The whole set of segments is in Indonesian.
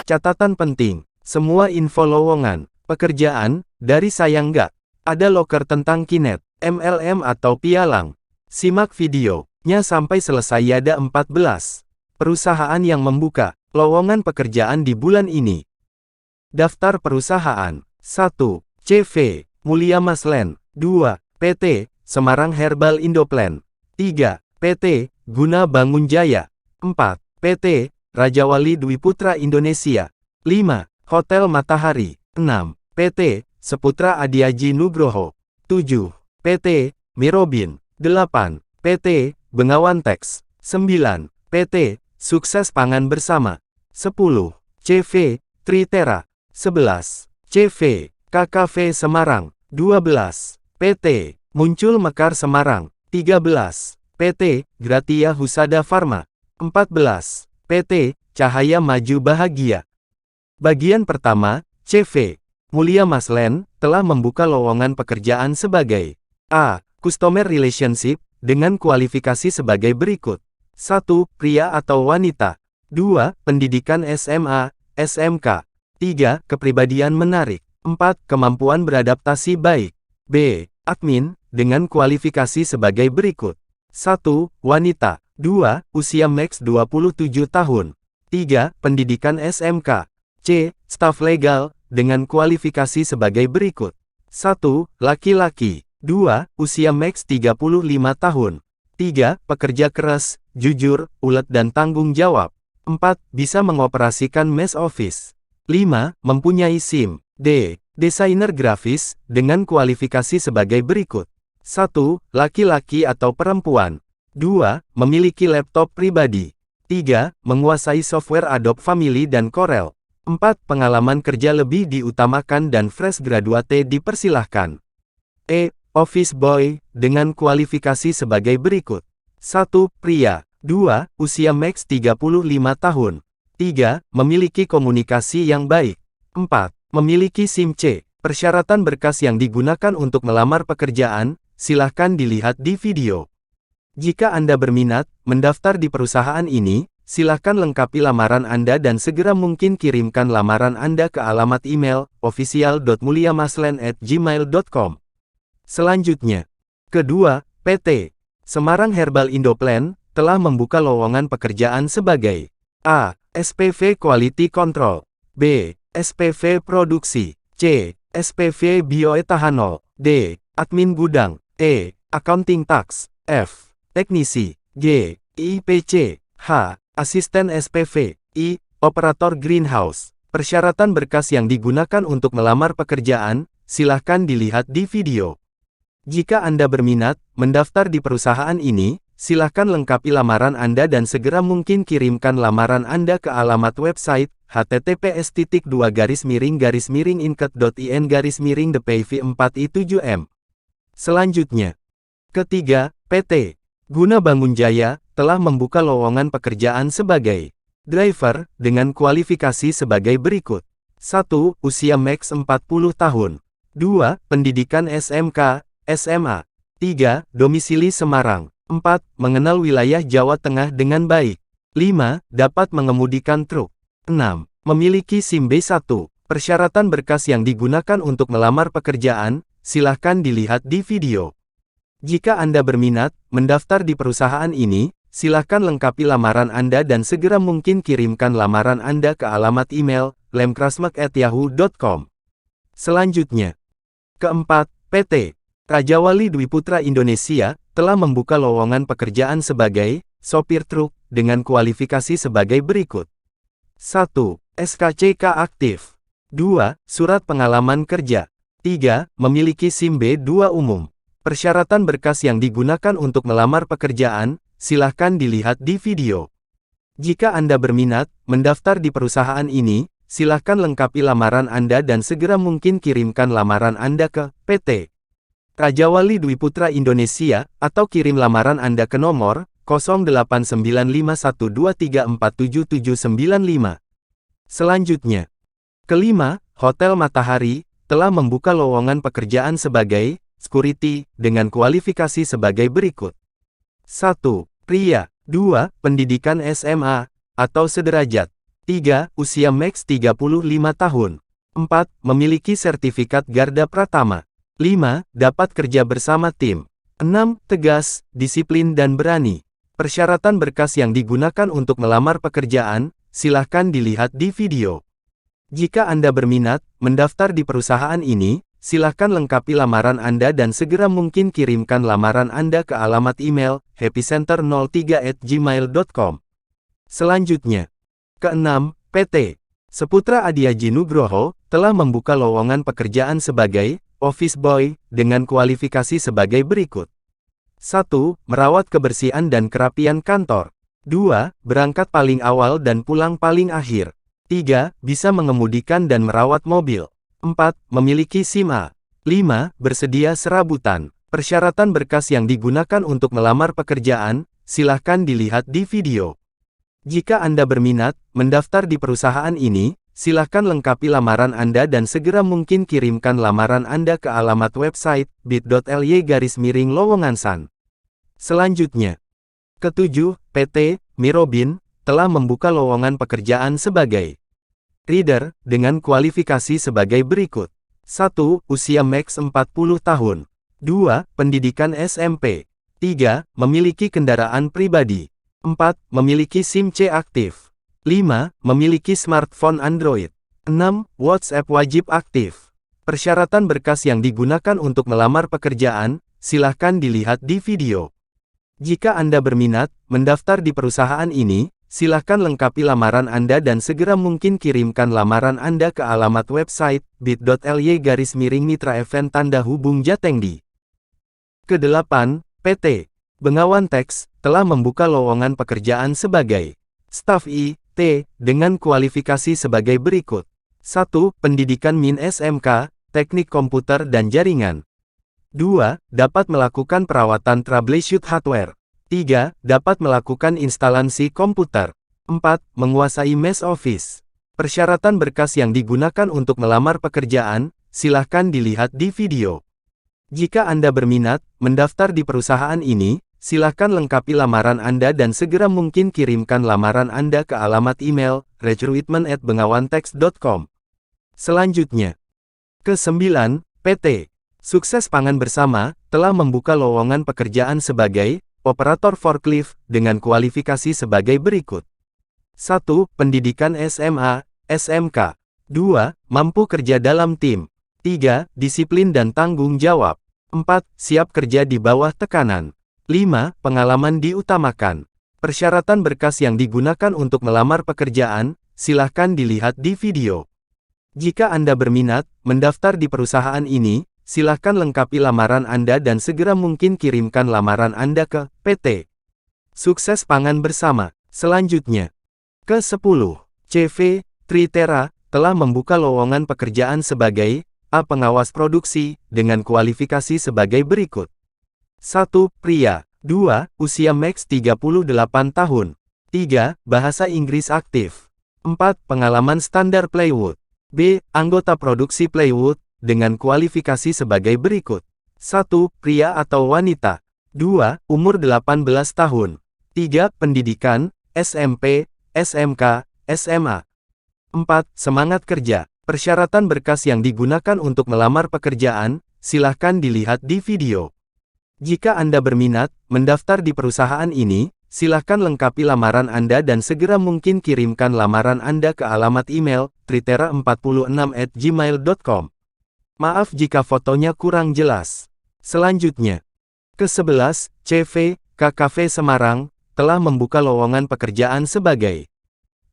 Catatan penting, semua info lowongan pekerjaan dari saya nggak ada loker tentang Kinet, MLM atau pialang. Simak videonya sampai selesai. Ada 14 perusahaan yang membuka lowongan pekerjaan di bulan ini. Daftar perusahaan. 1. CV Mulia Maslen. 2. PT Semarang Herbal Indoplan. 3. PT Guna Bangun Jaya. 4. PT Raja Wali Dwi Putra Indonesia. 5. Hotel Matahari. 6. PT Seputra Adiaji Nugroho. 7. PT Mirobin. 8. PT Bengawan Teks. 9. PT Sukses Pangan Bersama. 10. CV Tritera. 11. CV KKV Semarang. 12. PT Muncul Mekar Semarang. 13. PT Gratia Husada Farma. 14. PT Cahaya Maju Bahagia. Bagian pertama, CV. Mulia Maslen telah membuka lowongan pekerjaan sebagai A. Customer Relationship dengan kualifikasi sebagai berikut. 1. Pria atau wanita. 2. Pendidikan SMA, SMK. 3. Kepribadian menarik. 4. Kemampuan beradaptasi baik. B. Admin dengan kualifikasi sebagai berikut. 1. Wanita. 2. Usia maks 27 tahun. 3. Pendidikan SMK. C. Staf legal dengan kualifikasi sebagai berikut. 1. Laki-laki. 2. Usia maks 35 tahun. 3. Pekerja keras, jujur, ulet dan tanggung jawab. 4. Bisa mengoperasikan mesh office. 5. Mempunyai SIM. D. Desainer grafis dengan kualifikasi sebagai berikut. 1. Laki-laki atau perempuan. 2. Memiliki laptop pribadi. 3. Menguasai software Adobe Family dan Corel. 4. Pengalaman kerja lebih diutamakan dan fresh graduate dipersilahkan. E. Office boy dengan kualifikasi sebagai berikut. 1. Pria. 2. Usia maks 35 tahun. 3. Memiliki komunikasi yang baik. 4. Memiliki SIM C. Persyaratan berkas yang digunakan untuk melamar pekerjaan, silahkan dilihat di video. Jika Anda berminat mendaftar di perusahaan ini, silahkan lengkapi lamaran Anda dan segera mungkin kirimkan lamaran Anda ke alamat email official.muliamaslen@gmail.com. Selanjutnya, kedua, PT Semarang Herbal Indoplan telah membuka lowongan pekerjaan sebagai A. SPV Quality Control. B. SPV Produksi. C. SPV Bioethanol. D. Admin Gudang. E. Accounting Tax. F. Teknisi. G. IPC. H. Asisten SPV. I. Operator Greenhouse. Persyaratan berkas yang digunakan untuk melamar pekerjaan, silahkan dilihat di video. Jika Anda berminat mendaftar di perusahaan ini, silahkan lengkapi lamaran Anda dan segera mungkin kirimkan lamaran Anda ke alamat website https://inket.in-meeting-dpv4i7m. Selanjutnya, ketiga, PT Guna Bangun Jaya telah membuka lowongan pekerjaan sebagai driver dengan kualifikasi sebagai berikut. 1. Usia maks 40 tahun. 2. Pendidikan SMK, SMA. 3. Domisili Semarang. 4. Mengenal wilayah Jawa Tengah dengan baik. 5. Dapat mengemudikan truk. 6. Memiliki SIM B1. Persyaratan berkas yang digunakan untuk melamar pekerjaan, silahkan dilihat di video. Jika Anda berminat mendaftar di perusahaan ini, silahkan lengkapi lamaran Anda dan segera mungkin kirimkan lamaran Anda ke alamat email lemkrasmek@yahoo.com. Selanjutnya, keempat, PT Raja Wali Dwi Putra Indonesia telah membuka lowongan pekerjaan sebagai sopir truk dengan kualifikasi sebagai berikut. 1. SKCK aktif. 2. Surat pengalaman kerja. 3. Memiliki SIM B2 umum. Persyaratan berkas yang digunakan untuk melamar pekerjaan, silahkan dilihat di video. Jika Anda berminat mendaftar di perusahaan ini, silahkan lengkapi lamaran Anda dan segera mungkin kirimkan lamaran Anda ke PT Raja Wali Dwi Putra Indonesia, atau kirim lamaran Anda ke nomor 089512347795. Selanjutnya, kelima, Hotel Matahari telah membuka lowongan pekerjaan sebagai security dengan kualifikasi sebagai berikut. 1. Pria. 2. Pendidikan SMA atau sederajat. 3. Usia maks 35 tahun. 4. Memiliki sertifikat Garda Pratama. 5. Dapat kerja bersama tim. 6. Tegas, disiplin dan berani. Persyaratan berkas yang digunakan untuk melamar pekerjaan, silahkan dilihat di video. Jika Anda berminat mendaftar di perusahaan ini, silahkan lengkapi lamaran Anda dan segera mungkin kirimkan lamaran Anda ke alamat email happycenter03@gmail.com. Selanjutnya, keenam, PT Seputra Adiaji Nugroho telah membuka lowongan pekerjaan sebagai office boy dengan kualifikasi sebagai berikut. 1. Merawat kebersihan dan kerapian kantor. 2. Berangkat paling awal dan pulang paling akhir. 3. Bisa mengemudikan dan merawat mobil. 4. Memiliki SIM A. 5. Bersedia serabutan. Persyaratan berkas yang digunakan untuk melamar pekerjaan, silahkan dilihat di video. Jika Anda berminat mendaftar di perusahaan ini, silahkan lengkapi lamaran Anda dan segera mungkin kirimkan lamaran Anda ke alamat website bit.ly/lowongansan. Selanjutnya, ketujuh, PT Mirobin telah membuka lowongan pekerjaan sebagai reader dengan kualifikasi sebagai berikut. 1. Usia maks 40 tahun. 2. Pendidikan SMP. 3. Memiliki kendaraan pribadi. 4. Memiliki SIM C aktif. 5. Memiliki smartphone Android. 6. WhatsApp wajib aktif. Persyaratan berkas yang digunakan untuk melamar pekerjaan, silahkan dilihat di video. Jika Anda berminat mendaftar di perusahaan ini, silahkan lengkapi lamaran Anda dan segera mungkin kirimkan lamaran Anda ke alamat website bit.ly/mitra event tanda hubung Jatengdi. Kedelapan, PT Bengawan Teks telah membuka lowongan pekerjaan sebagai staf IT dengan kualifikasi sebagai berikut. 1. Pendidikan Min SMK, Teknik Komputer dan Jaringan. 2. Dapat melakukan perawatan troubleshoot hardware. 3. Dapat melakukan instalasi komputer. 4. Menguasai MS Office. Persyaratan berkas yang digunakan untuk melamar pekerjaan, silahkan dilihat di video. Jika Anda berminat mendaftar di perusahaan ini, silahkan lengkapi lamaran Anda dan segera mungkin kirimkan lamaran Anda ke alamat email recruitment@bengawantext.com. Selanjutnya, ke-9, PT Sukses Pangan Bersama telah membuka lowongan pekerjaan sebagai operator forklift dengan kualifikasi sebagai berikut. 1. Pendidikan SMA, SMK. 2. Mampu kerja dalam tim. 3. Disiplin dan tanggung jawab. 4. Siap kerja di bawah tekanan. 5. Pengalaman diutamakan. Persyaratan berkas yang digunakan untuk melamar pekerjaan, silahkan dilihat di video. Jika Anda berminat mendaftar di perusahaan ini, silahkan lengkapi lamaran Anda dan segera mungkin kirimkan lamaran Anda ke PT Sukses Pangan Bersama. Selanjutnya, ke-10, CV Tritera telah membuka lowongan pekerjaan sebagai A. Pengawas Produksi dengan kualifikasi sebagai berikut. 1. Pria. 2. Usia maks 38 tahun. 3. Bahasa Inggris aktif. 4. Pengalaman standar Plywood. B. Anggota produksi Plywood dengan kualifikasi sebagai berikut. 1. Pria atau wanita. 2. Umur 18 tahun. 3. Pendidikan, SMP, SMK, SMA. 4. Semangat kerja. Persyaratan berkas yang digunakan untuk melamar pekerjaan, silahkan dilihat di video. Jika Anda berminat mendaftar di perusahaan ini, silahkan lengkapi lamaran Anda dan segera mungkin kirimkan lamaran Anda ke alamat email tritera46@gmail.com. Maaf jika fotonya kurang jelas. Selanjutnya, ke-11, CV KKV Semarang telah membuka lowongan pekerjaan sebagai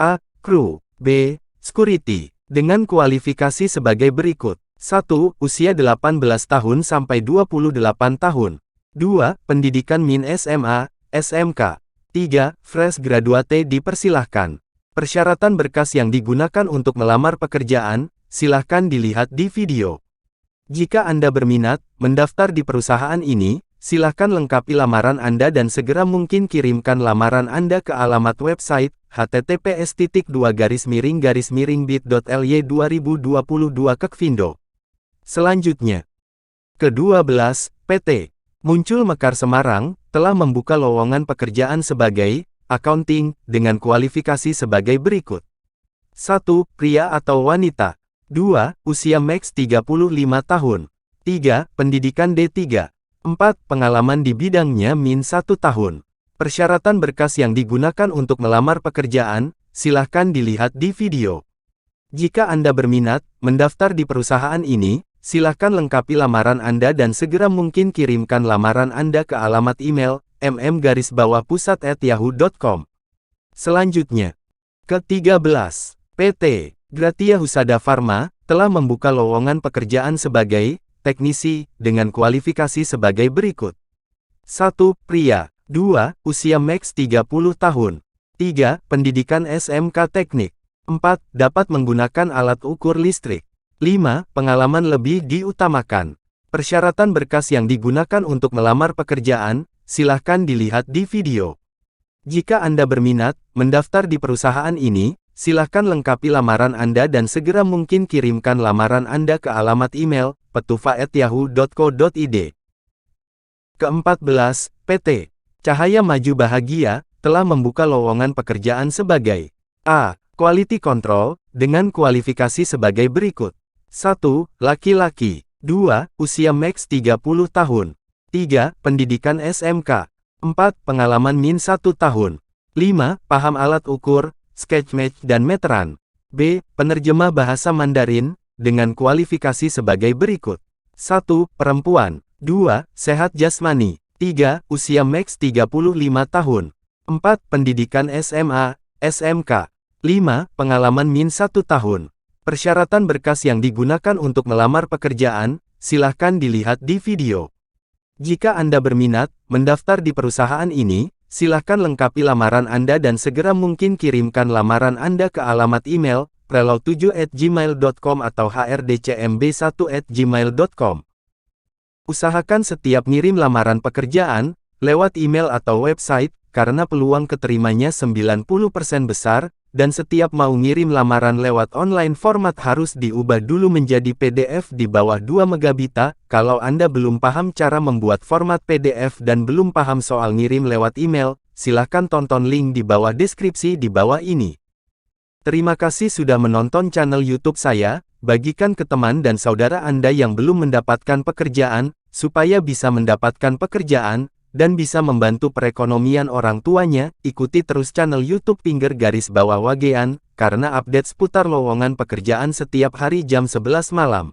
A. Kru. B. Security dengan kualifikasi sebagai berikut. 1. Usia 18 tahun sampai 28 tahun. 2. Pendidikan Min SMA, SMK. 3. Fresh graduate dipersilahkan. Persyaratan berkas yang digunakan untuk melamar pekerjaan, silahkan dilihat di video. Jika Anda berminat mendaftar di perusahaan ini, silahkan lengkapi lamaran Anda dan segera mungkin kirimkan lamaran Anda ke alamat website https://bit.ly/2022/kekvindo. Selanjutnya, ke-12, PT Muncul Mekar Semarang telah membuka lowongan pekerjaan sebagai accounting dengan kualifikasi sebagai berikut. 1. Pria atau wanita. 2. Usia maks 35 tahun. 3. Pendidikan D3. 4. Pengalaman di bidangnya min 1 tahun. Persyaratan berkas yang digunakan untuk melamar pekerjaan, silahkan dilihat di video. Jika Anda berminat mendaftar di perusahaan ini, silahkan lengkapi lamaran Anda dan segera mungkin kirimkan lamaran Anda ke alamat email mm_pusat@yahoo.com. Selanjutnya, ke-13, PT Gratia Husada Pharma telah membuka lowongan pekerjaan sebagai teknisi dengan kualifikasi sebagai berikut. 1. Pria. 2. Usia maks 30 tahun. 3. Pendidikan SMK Teknik. 4. Dapat menggunakan alat ukur listrik. 5. Pengalaman lebih diutamakan. Persyaratan berkas yang digunakan untuk melamar pekerjaan, silahkan dilihat di video. Jika Anda berminat mendaftar di perusahaan ini, silahkan lengkapi lamaran Anda dan segera mungkin kirimkan lamaran Anda ke alamat email petufa@yahoo.co.id. Ke-14, PT Cahaya Maju Bahagia telah membuka lowongan pekerjaan sebagai A. Quality Control dengan kualifikasi sebagai berikut. 1. Laki-laki. 2. Usia maks 30 tahun. 3. Pendidikan SMK. 4. Pengalaman min 1 tahun. 5. Paham alat ukur, sketchmatch dan meteran. B. Penerjemah bahasa Mandarin dengan kualifikasi sebagai berikut. 1. Perempuan. 2. Sehat jasmani. 3. Usia maks 35 tahun. 4. Pendidikan SMA, SMK. 5. Pengalaman min 1 tahun. Persyaratan berkas yang digunakan untuk melamar pekerjaan, silahkan dilihat di video. Jika Anda berminat mendaftar di perusahaan ini, silahkan lengkapi lamaran Anda dan segera mungkin kirimkan lamaran Anda ke alamat email prelau7@gmail.com atau hrdcmb1@gmail.com. Usahakan setiap ngirim lamaran pekerjaan lewat email atau website, karena peluang keterimanya 90% besar, dan setiap mau ngirim lamaran lewat online format harus diubah dulu menjadi PDF di bawah 2 megabit. Kalau Anda belum paham cara membuat format PDF dan belum paham soal ngirim lewat email, silahkan tonton link di bawah deskripsi di bawah ini. Terima kasih sudah menonton channel YouTube saya. Bagikan ke teman dan saudara Anda yang belum mendapatkan pekerjaan, supaya bisa mendapatkan pekerjaan, dan bisa membantu perekonomian orang tuanya. Ikuti terus channel YouTube _Wagean, karena update seputar lowongan pekerjaan setiap hari jam 11 malam.